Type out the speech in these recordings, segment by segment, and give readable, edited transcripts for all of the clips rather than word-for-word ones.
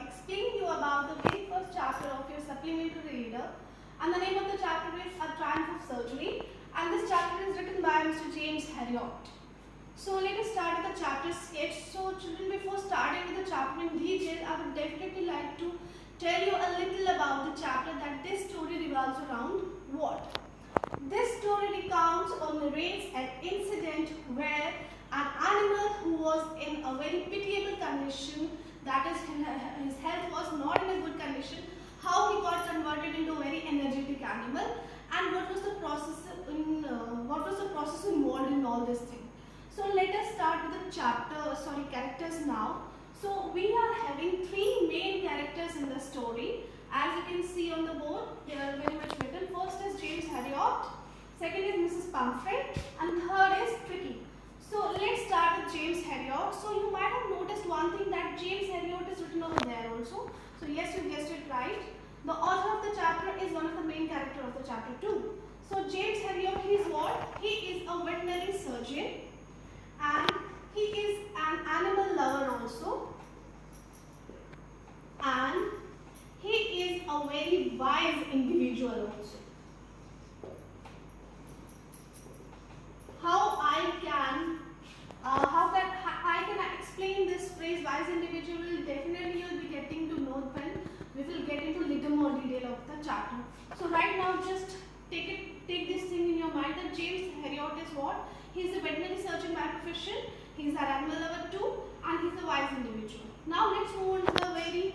explain you about the very first chapter of your supplementary reader, and the name of the chapter is A Triumph of Surgery, and this chapter is written by Mr. James Herriot. So let us start with the chapter sketch. So children, before starting with the chapter in detail, I would definitely like to tell you a little about the chapter, that this story revolves around what? This story recounts or narrates an incident where an animal who was in a very pitiable condition, that is his health was not in a good condition, how he got converted into a very energetic animal, and what was the process involved in all this thing. So let us start with the characters now. So we are having three main characters in the story. As you can see on the board, they are very much written. First is James Herriot, second is Mrs. Pumphrey, and third is Tricky. So let's start with James Herriot. So you might have noticed one thing, that James Herriot is written over there also. So yes, you guessed it right. The author of the chapter is one of the main characters of the chapter too. So James Herriot, he is what? He is a veterinary surgeon, and he is an animal lover also, and he is a very wise individual also. How can I explain this phrase wise individual? Definitely you will be getting to know when we will get into little more detail of the chapter. So right now just take this thing in your mind, that James Herriot is what? He is a veterinary surgeon by profession, he is an animal lover too, and he is a wise individual. Now let's move on to the very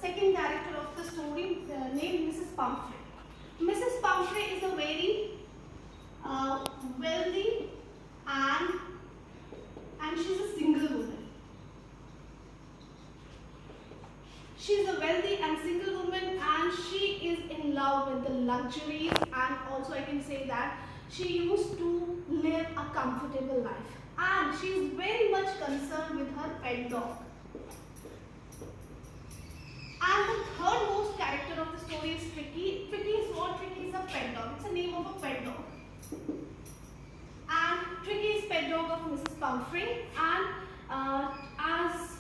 second character of the story, named Mrs. Pumphrey. Mrs. Pumphrey is a very wealthy and she's a single woman. She's a wealthy and single woman, and she is in love with the luxuries, and also I can say that she used to live a comfortable life, and she is very much concerned with her pet dog. And the third most character of the story is Tricky. Tricky is what? Tricky is a pet dog. It's the name of a pet dog. And Tricky is pet dog of Mrs. Pumphrey, and as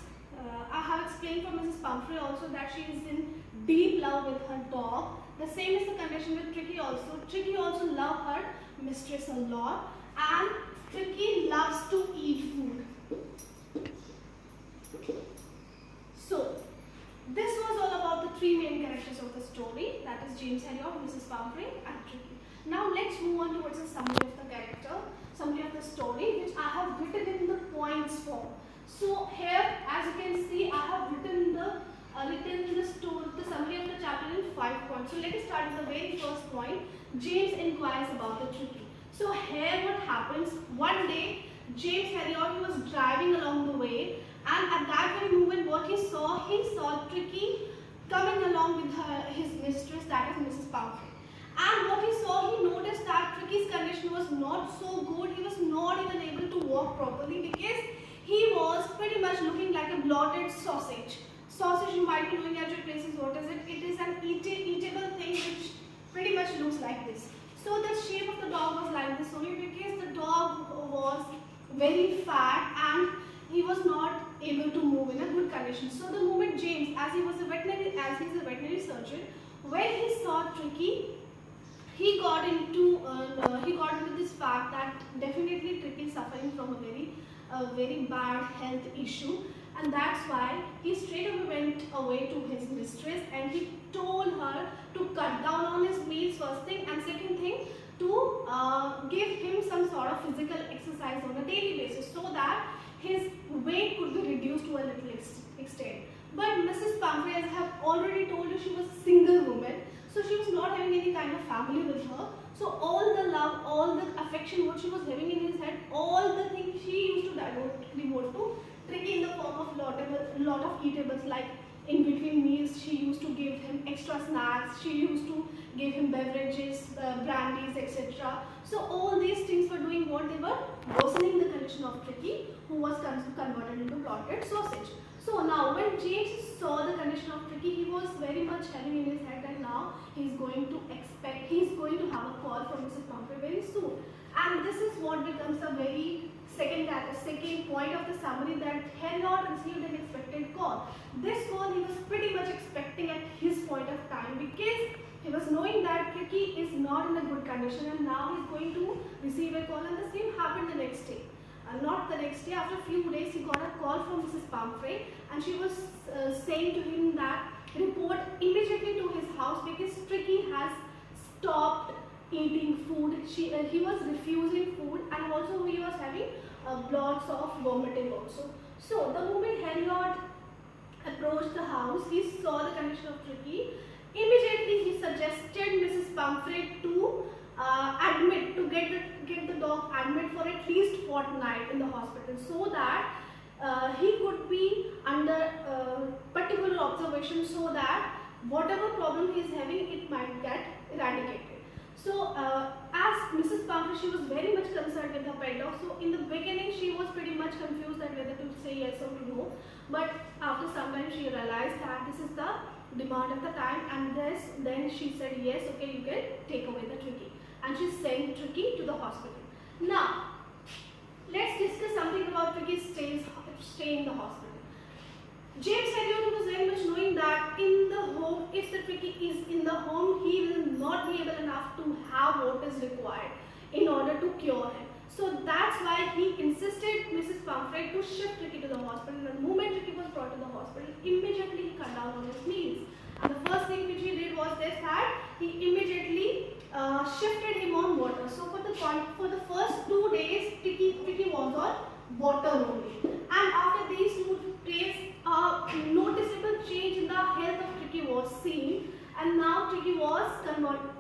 I have explained for Mrs. Pumphrey also, that she is in deep love with her dog. The same is the condition with Tricky also. Tricky also loves her mistress a lot, and Tricky loves to eat food. So this was all about the three main characters of the story, that is James Herriot, Mrs. Pumphrey, and Tricky. Now let's move on towards a summary of the character, summary of the story, which I have written in the points form. So here, as you can see, I have written the summary of the chapter in 5 points. So let us start with the very first point. James inquires about the Tricky. So here what happens, one day James Herriot was driving along the way, and at that very moment what he saw Tricky coming along with his mistress, that is Mrs. Pumphrey. And what he saw, he noticed that Tricky's condition was not so good. He was not even able to walk properly, because he was pretty much looking like a blotted sausage. Sausage, you might be knowing at your places what is it. It is an eatable thing which pretty much looks like this. So the shape of the dog was like this only, because the dog was very fat and he was not able to move in a good condition. So the moment James, as he is a veterinary surgeon, when he saw Tricky, he got into this fact that definitely Tricky is suffering from a very bad health issue, and that's why he straight away went away to his mistress, and he told her to cut down on his meals, first thing, and second thing, to give him some sort of physical exercise on a daily basis, so that his weight could be reduced to a little extent. But Mrs. Pumphrey, as I have already told you, she was a single woman, so she was not having any kind of family with her. So all the love, all the affection what she was having in his head, all the things she used to devote to Tricky in the form of lot of eatables, like in between meals she used to give him extra snacks, she used to give him beverages, brandies, etc. So all these things were doing what? They were worsening the condition of Tricky, who was converted into blotted sausage. So now when James saw the condition of Tricky, he was very much having in his head that now he is going to have a call from Mrs. Pumphrey very soon. And this is what becomes a very second point of the summary, that Heriot received an expected call. This call he was pretty much expecting at his point of time, because he was knowing that Tricky is not in a good condition, and now he's going to receive a call, and the same happened the next day. Not the next day, after a few days he got a call from Mrs. Pumphrey, and she was saying to him that report immediately to his house because Tricky has stopped eating food. He was refusing food, and also he was having blots of vomiting also. So the moment Heriot approached the house, he saw the condition of Tricky. Immediately he suggested Mrs. Pumphrey to get the dog admit for at least fortnight in the hospital, so that he could be under particular observation, so that whatever problem he is having, it might get eradicated. So as Mrs. Pumphrey, she was very much concerned with her pet dog. So in the beginning she was pretty much confused that whether to say yes or to no, but after some time she realized that this is the demand of the time, and then she said yes, okay, you can take away the Tricky, and she sent Tricky to the hospital. Now let's discuss something about Tricky's stay in the hospital. James Heriot was very much knowing that in the home, if the Tricky is in the home, he will not be able enough to have what is required in order to cure him. So that's why he insisted Mrs. Pumphrey to shift Tricky to the hospital. The moment Tricky was brought to the hospital, immediately he cut down on his meals. And the first thing which he did was this, that he immediately shifted him on water. So for the first 2 days, Tricky was on water only. And after these 2 days, a noticeable change in the health of Tricky was seen, and now Tricky was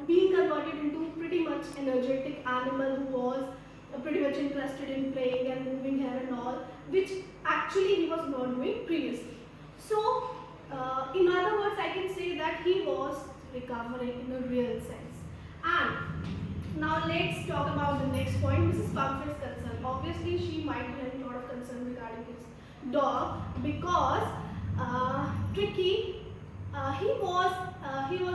being converted into pretty much energetic animal who was pretty much interested in playing and moving here and all, which actually he was not doing previously. So in other words, I can say that he was recovering in a real sense. And now let's talk about the next point, Mrs. Pumphrey's concern. Obviously she might be having a lot of concern regarding his dog, because Tricky, he was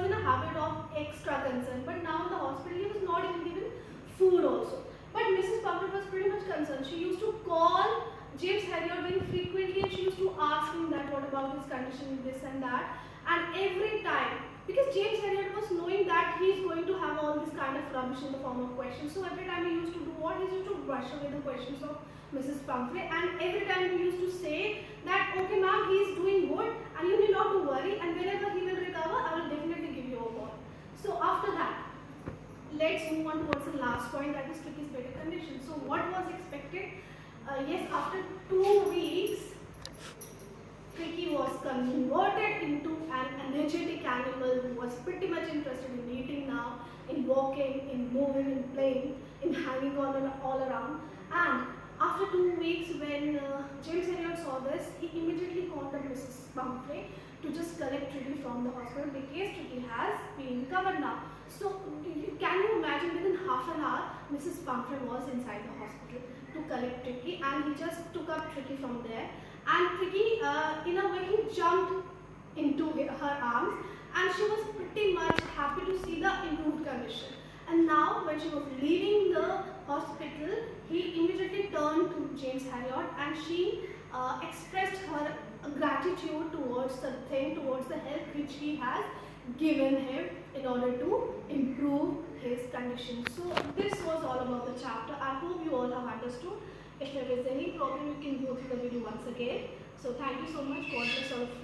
in a habit of extra concern, but now in the hospital he was not even given food also. But Mrs. Pumphrey was pretty much concerned. She used to call James Heriot very frequently, and she used to ask him that what about his condition, this and that. And every time, because James Heriot was knowing that he is going to have all this kind of rubbish in the form of questions, so every time he used to do what? He used to brush away the questions of Mrs. Pumphrey, and every time he used to say that, okay ma'am, he is doing good and you need not to worry, and whenever he will recover, I will definitely give you a call. So after that, let's move on towards the last point, that is Tricky's better condition. So what was expected? Yes, after 2 weeks, Tricky was converted into an energetic animal who was pretty much interested in eating now, in walking, in moving, in playing, in hanging on and all around. And after 2 weeks, when James Heriot saw this, he immediately called up Mrs. Pumphrey to just collect Tricky from the hospital, because Tricky has been recovered now. So can you imagine, within half an hour, Mrs. Pumphrey was inside the hospital to collect Tricky, and he just took up Tricky from there. And Tricky, in a way, he jumped into her arms, and she was pretty much happy to see the improved condition. And now when she was leaving the hospital, he immediately turned to James Heriot, and she expressed her gratitude towards the help which he has given him in order to improve his condition. So this was all about the chapter. I hope you all have understood. If there is any problem, you can go through the video once again. So thank you so much. God bless all of you.